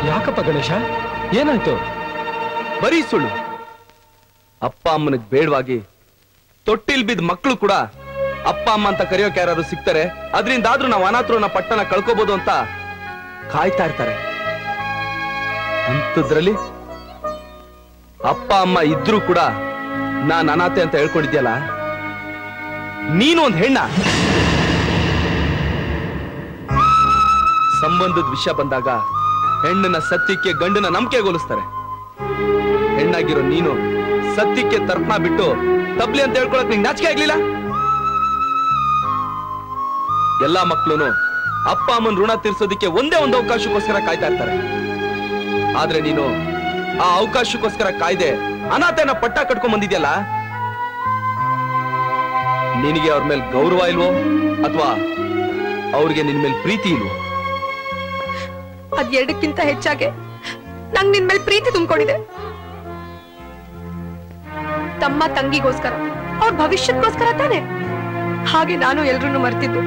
ಯಾಕಪ್ಪ ಗಣೇಶ, ಏನಾಯ್ತು? ಬರೀ ಸುಳ್ಳು. ಅಪ್ಪ ಅಮ್ಮನಿಗೆ ಬೇಡವಾಗಿ ತೊಟ್ಟಿಲ್ ಬಿದ್ದ ಮಕ್ಕಳು ಕೂಡ ಅಪ್ಪ ಅಮ್ಮ ಅಂತ ಕರೆಯೋಕೆ ಯಾರು ಸಿಗ್ತಾರೆ, ಅದರಿಂದಾದ್ರೂ ನಾವು ಅನಾಥರನ್ನ ಪಟ್ಟಣ ಕಳ್ಕೋಬಹುದು ಅಂತ ಕಾಯ್ತಾ ಇರ್ತಾರೆ. ಅಂಥದ್ರಲ್ಲಿ ಅಪ್ಪ ಅಮ್ಮ ಇದ್ರೂ ಕೂಡ ನಾನ್ ಅನಾಥೆ ಅಂತ ಹೇಳ್ಕೊಂಡಿದ್ಯಲ್ಲ, ನೀನು ಒಂದ್ ಹೆಣ್ಣ. ಸಂಬಂಧದ ವಿಷಯ ಬಂದಾಗ ಹೆಣ್ಣನ ಸತ್ಯಕ್ಕೆ ಗಂಡನ ನಂಬಿಕೆಗೋಲಿಸ್ತಾರೆ. ಹೆಣ್ಣಾಗಿರೋ ನೀನು ಸತ್ಯಕ್ಕೆ ತರ್ಪಣ ಬಿಟ್ಟು ತಬ್ಲಿ ಅಂತ ಹೇಳ್ಕೊಳಕ್ ನಿಂಗೆ ನಾಚಿಕೆ ಆಗ್ಲಿಲ್ಲ? ಎಲ್ಲಾ ಮಕ್ಕಳು ಅಪ್ಪ ಅಮ್ಮನ ಋಣ ತೀರ್ಸೋದಿಕ್ಕೆ ಒಂದೇ ಒಂದು ಅವಕಾಶಕ್ಕೋಸ್ಕರ ಕಾಯ್ತಾ ಇರ್ತಾರೆ. ಆದ್ರೆ ನೀನು ಆ ಅವಕಾಶಕ್ಕೋಸ್ಕರ ಕಾಯ್ದೆ ಅನಾಥೆನ ಪಟ್ಟ ಕಟ್ಕೊಂಡ್ ಬಂದಿದ್ಯಲ್ಲ, ನಿನಗೆ ಅವ್ರ ಮೇಲೆ ಗೌರವ ಇಲ್ವೋ ಅಥವಾ ಅವ್ರಿಗೆ ನಿನ್ ಮೇಲೆ ಪ್ರೀತಿ ಇಲ್ವೋ? ಅದೆರಡಕ್ಕಿಂತ ಹೆಚ್ಚಾಗೆ ನಂಗ್ ನಿನ್ ಮೇಲೆ ಪ್ರೀತಿ ತುಂಬಿಕೊಂಡಿದೆ. ತಮ್ಮ ತಂಗಿಗೋಸ್ಕರ, ಅವ್ರ ಭವಿಷ್ಯಕ್ಕೋಸ್ಕರ ತಾನೆ. ಹಾಗೆ ನಾನು ಎಲ್ರನ್ನೂ ಮರ್ತಿದ್ದು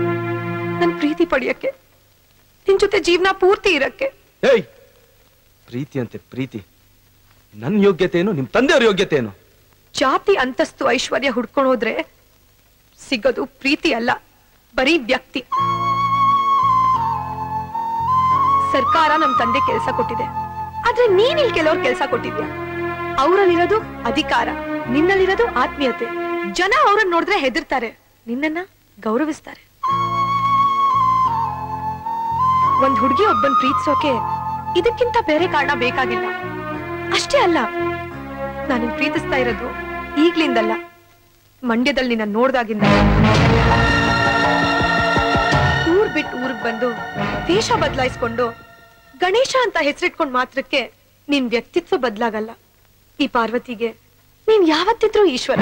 ನನ್ ಪ್ರೀತಿ ಪಡೆಯಕ್ಕೆ, ನಿನ್ ಜೊತೆ ಜೀವನ ಪೂರ್ತಿ ಇರಕ್ಕೆ. ಏಯ್, ಪ್ರೀತಿ ಅಂತೆ ಪ್ರೀತಿ. ನನ್ ಯೋಗ್ಯತೆ ಏನು, ನಿಮ್ ತಂದೆಯವ್ರ ಯೋಗ್ಯತೆ ಏನು? ಜಾತಿ ಅಂತಸ್ತು ಐಶ್ವರ್ಯ ಹುಡ್ಕೊಂಡು ಹೋದ್ರೆ ಸಿಗೋದು ಪ್ರೀತಿ ಅಲ್ಲ, ಬರೀ ವ್ಯಕ್ತಿ. ಸರ್ಕಾರ ನಮ್ ತಂದೆ ಕೆಲಸ ಕೊಟ್ಟಿದೆ, ಆದ್ರೆ ನೀನ್ ಇಲ್ಲಿ ಕೆಲವ್ರು ಕೆಲಸ ಕೊಟ್ಟಿದ್ಯಾ. ಅವರಲ್ಲಿರೋದು ಅಧಿಕಾರ, ನಿನ್ನಲ್ಲಿರೋದು ಆತ್ಮೀಯತೆ. ಜನ ಅವ್ರನ್ನ ನೋಡಿದ್ರೆ ಹೆದರ್ತಾರೆ, ನಿನ್ನನ್ನ ಗೌರವಿಸ್ತಾರೆ. ಒಂದ್ ಹುಡುಗಿ ಒಬ್ಬನ್ ಪ್ರೀತಿಸೋಕೆ ಇದಕ್ಕಿಂತ ಬೇರೆ ಕಾರಣ ಬೇಕಾಗಿಲ್ಲ. ಅಷ್ಟೇ ಅಲ್ಲ, ನಾನು ಪ್ರೀತಿಸ್ತಾ ಇರೋದು ಈಗ್ಲಿಂದಲ್ಲ, ಮಂಡ್ಯದಲ್ಲಿ ನಿನ್ನ ನೋಡ್ದಾಗಿಂದ. ಊರ್ ಬಿಟ್ಟು ಊರ್ಗ್ ಬಂದು ದೇಶ ಬದಲಾಯಿಸ್ಕೊಂಡು ಗಣೇಶ ಅಂತ ಹೆಸರಿಟ್ಕೊಂಡ್ ಮಾತ್ರಕ್ಕೆ ನಿನ್ ವ್ಯಕ್ತಿತ್ವ ಬದಲಾಗಲ್ಲ. ಈ ಪಾರ್ವತಿಗೆ ನೀನ್ ಯಾವತ್ತಿದ್ರೂ ಈಶ್ವರ.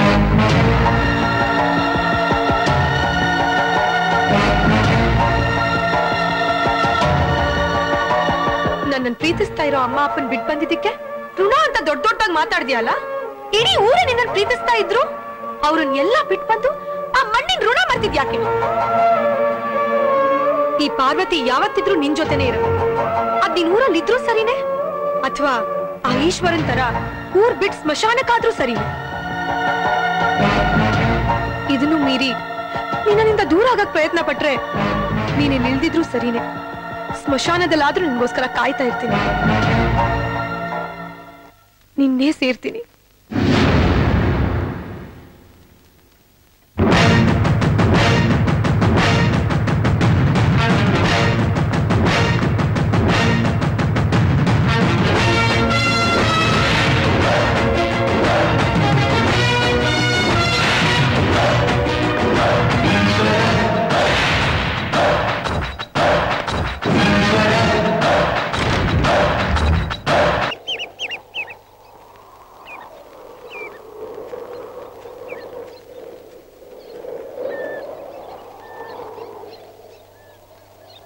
ನನ್ನನ್ನು ಪ್ರೀತಿಸ್ತಾ ಇರೋ ಅಮ್ಮ ಅಪ್ಪನ್ ಬಿಟ್ಟು ಬಂದಿದ್ದಕ್ಕೆ ಋಣ ಅಂತ ದೊಡ್ಡ ದೊಡ್ಡಾಗಿ ಮಾತಾಡ್ದಿಯಲ್ಲ. ಇಡೀ ಊರೇ ನಿನ್ನ ಪ್ರೀತಿಸ್ತಾ ಇದ್ರು, ಅವ್ರನ್ನೆಲ್ಲ ಬಿಟ್ಟು ಬಂದು ಆ ಮಣ್ಣಿನ ಋಣ ಮರ್ತಿದ್ಯಾಕೆ? ಈ ಪಾರ್ವತಿ ಯಾವತ್ತಿದ್ರು ನಿನ್ ಜೊತೆನೆ ಇರೋದು. ಅದ್ ನಿನ್ ಊರಲ್ಲಿ ಇದ್ರೂ ಸರಿನೇ, ಅಥವಾ ಆ ಈಶ್ವರನ್ ತರ ಊರ್ ಬಿಟ್ಟು ಸ್ಮಶಾನಕ್ಕಾದ್ರೂ ಸರಿನೇ. ಇದನ್ನು ಮೀರಿ ನಿನ್ನಿಂದ ದೂರ ಆಗಕ್ ಪ್ರಯತ್ನ ಪಟ್ರೆ ನೀನೇ ನಿಲ್ದಿದ್ರು ಸರಿನೇ, ಸ್ಮಶಾನದಲ್ಲಾದ್ರೂ ನಿನ್ಗೋಸ್ಕರ ಕಾಯ್ತಾ ಇರ್ತೀನಿ, ನಿನ್ನೇ ಸೇರ್ತೀನಿ.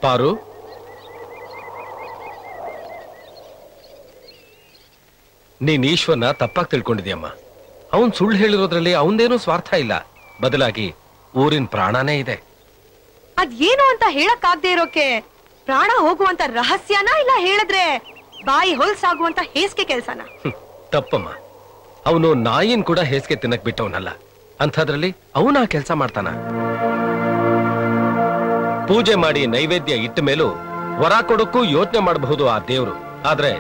ಪಾರು, ನೀನ್ ಈಶ್ವರನ ತಪ್ಪಾಗಿ ತಿಳ್ಕೊಂಡಿದ್ಯಮ್ಮ. ಅವನ್ ಸುಳ್ಳು ಹೇಳಿರೋದ್ರಲ್ಲಿ ಅವನದೇನೂ ಸ್ವಾರ್ಥ ಇಲ್ಲ, ಬದಲಾಗಿ ಊರಿನ ಪ್ರಾಣನೇ ಇದೆ. ಅದೇನು ಅಂತ ಹೇಳಕ್ಕಾಗದೆ ಇರೋಕೆ ಪ್ರಾಣ ಹೋಗುವಂತ ರಹಸ್ಯನ, ಇಲ್ಲ ಹೇಳಿದ್ರೆ ಬಾಯಿ ಹೊಲ್ಸಾಗುವಂತ ಹೇಸಿಗೆ ಕೆಲ್ಸನ? ತಪ್ಪಮ್ಮ. ಅವನು ನಾಯಿನ್ ಕೂಡ ಹೇಸಿಗೆ ತಿನ್ನಕ್ ಬಿಟ್ಟವನಲ್ಲ, ಅಂಥದ್ರಲ್ಲಿ ಅವನ ಕೆಲಸ ಮಾಡ್ತಾನ. ಪೂಜೆ ಮಾಡಿ ನೈವೇದ್ಯ ಇಟ್ಟ ಮೇಲೂ ವರ ಕೊಡಕ್ಕೂ ಯೋಚನೆ ಮಾಡಬಹುದು ಆ ದೇವ್ರು. ಆದ್ರೆ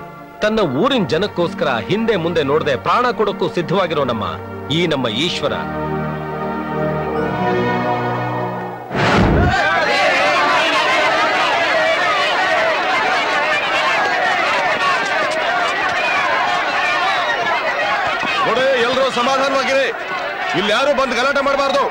ತನ್ನ ಊರಿನ ಜನಕ್ಕೋಸ್ಕರ ಹಿಂದೆ ಮುಂದೆ ನೋಡದೆ ಪ್ರಾಣ ಕೊಡಕ್ಕೂ ಸಿದ್ಧವಾಗಿರೋ ನಮ್ಮ ಈಶ್ವರ. ನೋಡಿ, ಎಲ್ರೂ ಸಮಾಧಾನವಾಗಿರಿ. ಇಲ್ಲಿ ಯಾರು ಬಂದು ಗಲಾಟೆ ಮಾಡಬಾರ್ದು.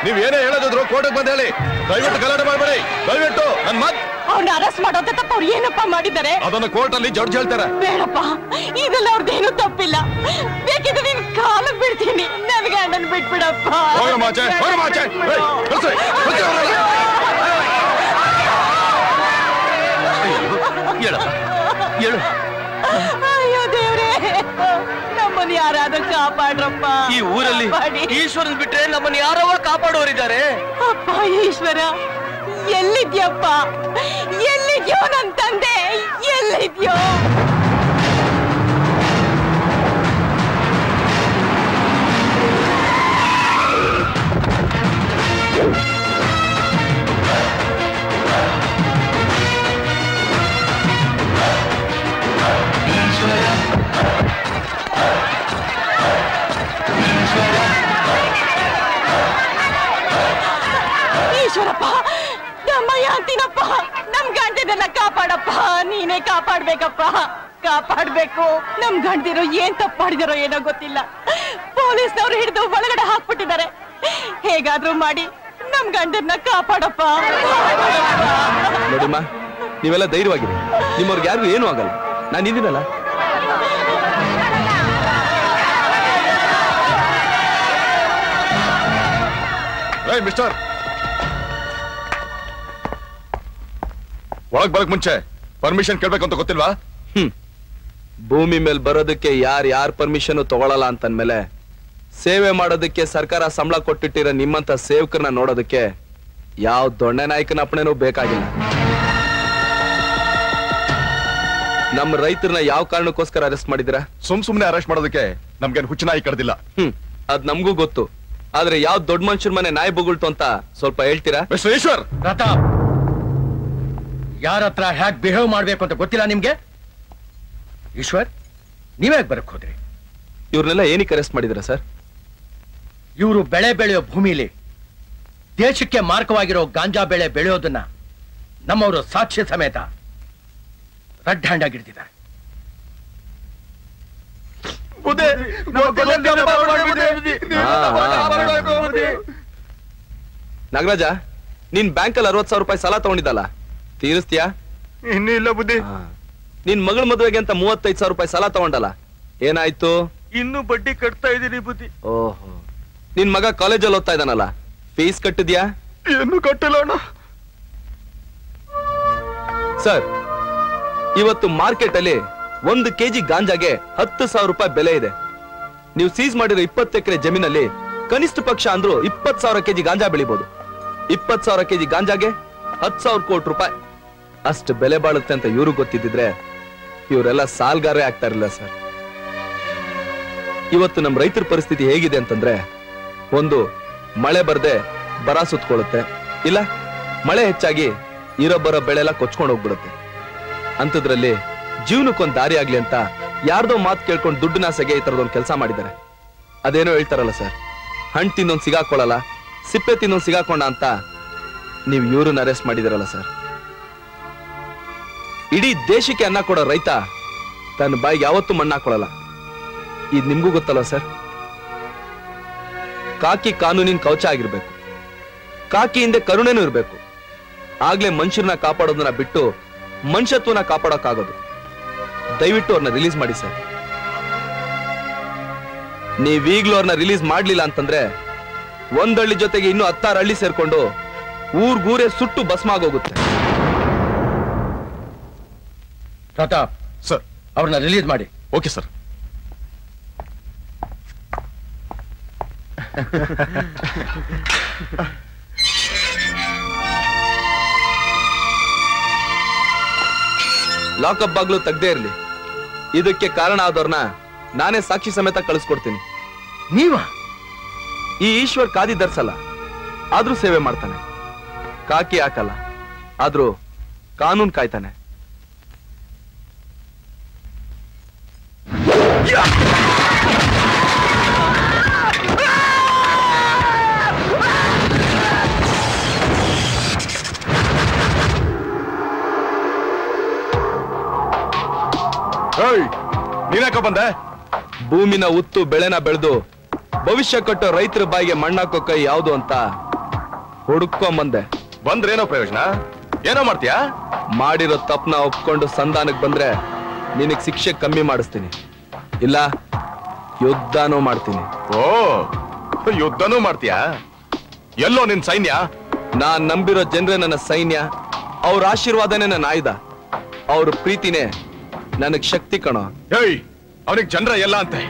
ನೀವೇನೇ ಹೇಳೋದಿದ್ರು ಕೋರ್ಟಿಗೆ ಬಂದು ಹೇಳಿ. ದಯವಿಟ್ಟು ಗಲಾಟೆ ಮಾಡಬೇಡಿ, ದಯವಿಟ್ಟು. ನನ್ ಮತ್ ಅವ್ನ ಅರೆಸ್ಟ್ ಮಾಡೋದ ತಪ್ಪ ಅವ್ರು ಏನಪ್ಪ ಮಾಡಿದ್ದಾರೆ? ಅದನ್ನ ಕೋರ್ಟ್ ಅಲ್ಲಿ ಜಡ್ಜ್ ಹೇಳ್ತಾರೆ. ಬೇಡಪ್ಪ, ಇದೆಲ್ಲ ಅವ್ರದ್ದೇನು ತಪ್ಪಿಲ್ಲ. ಬೇಕಿದ್ರೆ ನೀನ್ ಕಾಲಕ್ಕೆ ಬಿಡ್ತೀನಿ, ನನ್ ಗಂಡನ್ ಬಿಟ್ಬಿಡಪ್ಪ. ಮಾಚೆ ಮಾಚೆ ಹೇಳು. ಅಯ್ಯೋ ದೇವ್ರೆ, ನಮ್ಮನ್ನ ಯಾರಾದ್ರೂ ಕಾಪಾಡ್ರಪ್ಪ. ಈ ಊರಲ್ಲಿ ಈಶ್ವರನ್ ಬಿಟ್ರೆ ನಮ್ಮನ್ನ ಯಾರವ ಕಾಪಾಡೋರಿದ್ದಾರೆ. ಅಪ್ಪ ಈಶ್ವರ, ಎಲ್ಲಿದ್ಯಪ್ಪ? ಎಲ್ಲಿದ್ಯೋ ನನ್ ತಂದೆ? ಎಲ್ಲಿದ್ಯೋ? ಈಶ್ವರಪ್ಪ, ನಮ್ಮಯ್ಯ ಅಂತೀನಪ್ಪ, ನಮ್ ಗಂಡದನ್ನ ಕಾಪಾಡಪ್ಪ. ನೀನೇ ಕಾಪಾಡ್ಬೇಕಪ್ಪ, ಕಾಪಾಡ್ಬೇಕು. ನಮ್ ಗಂಡಿರೋ ಏನ್ ತಪ್ಪು ಮಾಡಿದಾರೋ ಏನೋ ಗೊತ್ತಿಲ್ಲ. ಪೊಲೀಸ್ನವ್ರು ಹಿಡಿದು ಒಳಗಡೆ ಹಾಕ್ಬಿಟ್ಟಿದ್ದಾರೆ. ಹೇಗಾದ್ರೂ ಮಾಡಿ ನಮ್ ಗಂಡನ್ನ ಕಾಪಾಡಪ್ಪ. ನೋಡಿಮ್ಮ, ನೀವೆಲ್ಲ ಧೈರ್ಯವಾಗಿರಿ. ನಿಮ್ಮವ್ರಿಗೆ ಯಾರಿಗೂ ಏನೂ ಆಗಲ್ಲ. ನಾನು ಇದೀನಲ್ಲ. ಮಿಸ್ಟರ್, ಒಳಗ್ ಬರಕ್ ಮುಂಚೆ ಪರ್ಮಿಷನ್ ಕೇಳ್ಬೇಕಂತ ಗೊತ್ತಿಲ್ವಾ? ಭೂಮಿ ಮೇಲೆ ಬರೋದಕ್ಕೆ ಯಾರ್ ಪರ್ಮಿಷನ್ ತಗೊಳಲ್ಲ ಅಂತಂದ್ಮೇಲೆ ಸೇವೆ ಮಾಡೋದಕ್ಕೆ ಸರ್ಕಾರ ಸಂಬಳ ಕೊಟ್ಟಿಟ್ಟಿರೋ ನಿಮ್ಮಂತ ಸೇವಕರನ್ನ ನೋಡೋದಕ್ಕೆ ಯಾವ ದೊಣ್ಣೆ ನಾಯಕನ ಅಪ್ಪಣೆನೂ ಬೇಕಾಗಿಲ್ಲ. ನಮ್ಮ ರೈತರನ್ನ ಯಾವ ಕಾರಣಕ್ಕೋಸ್ಕರ ಅರೆಸ್ಟ್ ಮಾಡಿದಿರಾ? ಸುಮ್ನೆ ಅರೆಸ್ಟ್ ಮಾಡೋದಕ್ಕೆ ನಮ್ಗೇನು ಹುಚ್ಚು ನಾಯಿ ಕಡ್ದಿಲ್ಲ. ಅದ್ ನಮಗೂ ಗೊತ್ತು. ಆದ್ರೆ ಯಾವ ದೊಡ್ಡ ಮನುಷ್ಯರ ಮನೆ ನಾಯಿ ಬೊಗಳ್ತು ಅಂತ ಸ್ವಲ್ಪ ಹೇಳ್ತೀರಾ? ಮಿಸ್ಟರ್ ಈಶ್ವರ್, ಪ್ರತಾಪ್, ಯಾರ ಹತ್ರ ಹ್ಯಾಕ್ ಬಿಹೇವ್ ಮಾಡ್ಬೇಕು ಅಂತ ಗೊತ್ತಿಲ್ಲ ನಿಮ್ಗೆ? ಈಶ್ವರ್, ನೀವೇ ಬರಕ್ ಹೋದ್ರಿ? ಇವ್ರನ್ನೆಲ್ಲ ಏನಕ್ಕೆ ಅರೆಸ್ಟ್ ಮಾಡಿದಿರಾ ಸರ್? ಇವರು ಬೆಳೆ ಬೆಳೆಯೋ ಭೂಮಿಲಿ ದೇಶಕ್ಕೆ ಮಾರ್ಕವಾಗಿರೋ ಗಾಂಜಾ ಬೆಳೆ ಬೆಳೆಯೋದನ್ನ ನಮ್ಮವರು ಸಾಕ್ಷ್ಯ ಸಮೇತ ರೆಡ್ ಹ್ಯಾಂಡ್ ಆಗಿಡ್ತಿದ್ದಾರೆ. ನಾಗರಾಜ, ನೀನ್ ಬ್ಯಾಂಕಲ್ಲಿ 60,000 ರೂಪಾಯಿ ಸಾಲ ತಗೊಂಡಿದ್ದಲ್ಲ, ತೀರಿಸ್ತೀಯಾ? ಇನ್ನೂ ಇಲ್ಲ ಬುದ್ಧಿ. ನಿನ್ ಮಗಳ ಮದುವೆಗೆ ಅಂತ 35,000 ರೂಪಾಯಿ ಸಾಲ ತಗೊಂಡಲ್ಲ, ಏನಾಯ್ತು? ಇನ್ನು ಬಡ್ಡಿ ಕಟ್ತಾ ಇದೀನಿ ಬುದ್ಧಿ. ಓಹೋ, ನಿನ್ ಮಗ ಕಾಲೇಜಲ್ಲಿ ಓದ್ತಾ ಇದ್ದಾನಲ್ಲ, ಫೀಸ್ ಕಟ್ಟಿದ್ಯಾ? ಏನು ಕಟ್ಟಿಲ್ಲ ಅಣ್ಣ. ಸರ್, ಇವತ್ತು ಮಾರ್ಕೆಟ್ ಅಲ್ಲಿ 1 ಕೆಜಿ ಗಾಂಜಾಗೆ 10,000 ರೂಪಾಯಿ ಬೆಲೆ ಇದೆ. ನೀವು ಸೀಸ್ ಮಾಡಿರೋ 20 ಎಕರೆ ಜಮೀನಲ್ಲಿ ಕನಿಷ್ಠ ಪಕ್ಷ ಅಂದ್ರೂ 20,000 ಕೆಜಿ ಗಾಂಜಾ ಬೆಳಿಬಹುದು. 20,000 ಕೆಜಿ ಗಾಂಜಾಗೆ 10,000 ಕೋಟಿ ರೂಪಾಯಿ ಅಷ್ಟು ಬೆಲೆ ಬಾಳುತ್ತೆ ಅಂತ ಇವರು ಗೊತ್ತಿದ್ದಿದ್ರೆ ಇವರೆಲ್ಲ ಸಾಲ್ಗಾರೇ ಆಗ್ತಾ ಇರಲಿಲ್ಲ ಸರ್. ಇವತ್ತು ನಮ್ಮ ರೈತರ ಪರಿಸ್ಥಿತಿ ಹೇಗಿದೆ ಅಂತಂದ್ರೆ, ಒಂದು ಮಳೆ ಬರ್ದೆ ಬರ ಸುತ್ಕೊಳ್ಳುತ್ತೆ, ಇಲ್ಲ ಮಳೆ ಹೆಚ್ಚಾಗಿ ಇರೊಬ್ಬರ ಬೆಳೆ ಎಲ್ಲ ಕೊಚ್ಕೊಂಡು ಹೋಗ್ಬಿಡುತ್ತೆ. ಅಂತದ್ರಲ್ಲಿ ಜೀವನಕ್ಕೊಂದು ದಾರಿ ಆಗ್ಲಿ ಅಂತ ಯಾರ್ದೋ ಮಾತು ಕೇಳ್ಕೊಂಡು ದುಡ್ಡಿನಾಸೆಗೆ ಈ ತರದೊಂದು ಕೆಲಸ ಮಾಡಿದ್ದಾರೆ. ಅದೇನೋ ಹೇಳ್ತಾರಲ್ಲ ಸರ್, ಹಣ್ಣು ತಿನ್ನೊಂದು ಸಿಗಾಕೊಳ್ಳಲ್ಲ, ಸಿಪ್ಪೆ ತಿನ್ನೊಂದು ಸಿಗಾಕೊಂಡ ಅಂತ ನೀವು ಇವ್ರನ್ನ ಅರೆಸ್ಟ್ ಮಾಡಿದಿರಲ್ಲ ಸರ್. ಇಡೀ ದೇಶಕ್ಕೆ ಅನ್ನ ಕೊಡೋ ರೈತ ತನ್ನ ಬಾಯಿಗೆ ಯಾವತ್ತೂ ಮಣ್ಣು ಹಾಕೊಳ್ಳಲ್ಲ. ಇದು ನಿಮ್ಗೂ ಗೊತ್ತಲ್ಲ ಸರ್. ಕಾಕಿ ಕಾನೂನಿನ ಕವಚ ಆಗಿರ್ಬೇಕು, ಕಾಕಿ ಹಿಂದೆ ಕರುಣೆನೂ ಇರ್ಬೇಕು. ಆಗ್ಲೇ ಮನುಷ್ಯರನ್ನ ಕಾಪಾಡೋದನ್ನ ಬಿಟ್ಟು ಮನುಷ್ಯತ್ವನ ಕಾಪಾಡೋಕ್ಕಾಗೋದು. ದಯವಿಟ್ಟು ಅವ್ರನ್ನ ರಿಲೀಸ್ ಮಾಡಿ ಸರ್. ನೀವೀಗ್ಲೂ ಅವ್ರನ್ನ ರಿಲೀಸ್ ಮಾಡ್ಲಿಲ್ಲ ಅಂತಂದ್ರೆ ಒಂದಳ್ಳಿ ಜೊತೆಗೆ ಇನ್ನೂ 16 ಹಳ್ಳಿ ಸೇರ್ಕೊಂಡು ಊರ್ಗೂರೇ ಸುಟ್ಟು ಭಸ್ಮ ಆಗೋಗುತ್ತೆ. ಪ್ರತಾಪ್ ಸರ್, ಅವ್ರನ್ನ ರಿಲೀಸ್ ಮಾಡಿ. Okay sir. ಲಾಕಪ್ ಬಾಗ್ಲು ತೆಗ್ದೇ ಇರ್ಲಿ. ಇದಕ್ಕೆ ಕಾರಣ ಆದವ್ರನ್ನ ನಾನೇ ಸಾಕ್ಷಿ ಸಮೇತ ಕಳಿಸ್ಕೊಡ್ತೀನಿ. ನೀವ? ಈ ಈಶ್ವರ್ ಖಾದಿ ಧರಿಸಲ್ಲ, ಆದ್ರೂ ಸೇವೆ ಮಾಡ್ತಾನೆ. ಕಾಕಿ ಹಾಕಲ್ಲ, ಆದ್ರೂ ಕಾನೂನು ಕಾಯ್ತಾನೆ. ನೀನ್ಯಾಕ ಬಂದೆ? ಭೂಮಿನ ಉತ್ತು ಬೆಳೆನ ಬೆಳೆದು ಭವಿಷ್ಯ ಕಟ್ಟೋ ರೈತರ ಬಾಯಿಗೆ ಮಣ್ಣಾಕೋ ಕೈ ಯಾವುದು ಅಂತ ಹುಡುಕೊಂಬಂದೆ. ಬಂದ್ರೇನೋ ಪ್ರಯೋಜನ? ಏನೋ ಮಾಡ್ತೀಯಾ? ಮಾಡಿರೋ ತಪ್ಪನ ಒಪ್ಕೊಂಡು ಸಂಧಾನಕ್ಕೆ ಬಂದ್ರೆ ನಿನಗ್ ಶಿಕ್ಷೆ ಕಮ್ಮಿ ಮಾಡಿಸ್ತೀನಿ, ಇಲ್ಲ ಯುದ್ಧನೂ ಮಾಡ್ತೀನಿ. ಓ, ಯುದ್ಧನೂ ಮಾಡ್ತೀಯಾ? ಎಲ್ಲೋ ನಿನ್ ಸೈನ್ಯ? ನಾನ್ ನಂಬಿರೋ ಜನರೇ ನನ್ನ ಸೈನ್ಯ, ಅವ್ರ ಆಶೀರ್ವಾದನೇ ನನ್ನ ಆಯುಧ, ಅವ್ರ ಪ್ರೀತಿನೇ ನನಗ್ ಶಕ್ತಿ ಕಣೋ. ಏಯ್ ಅವನಿಗೆ ಜನರ ಎಲ್ಲ ಅಂತೆ,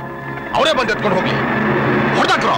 ಅವರೇ ಬಂದು ಎತ್ಕೊಂಡು ಹೋಗ್ಲಿ, ಹೊಡೆದಾಕ್ರೋ.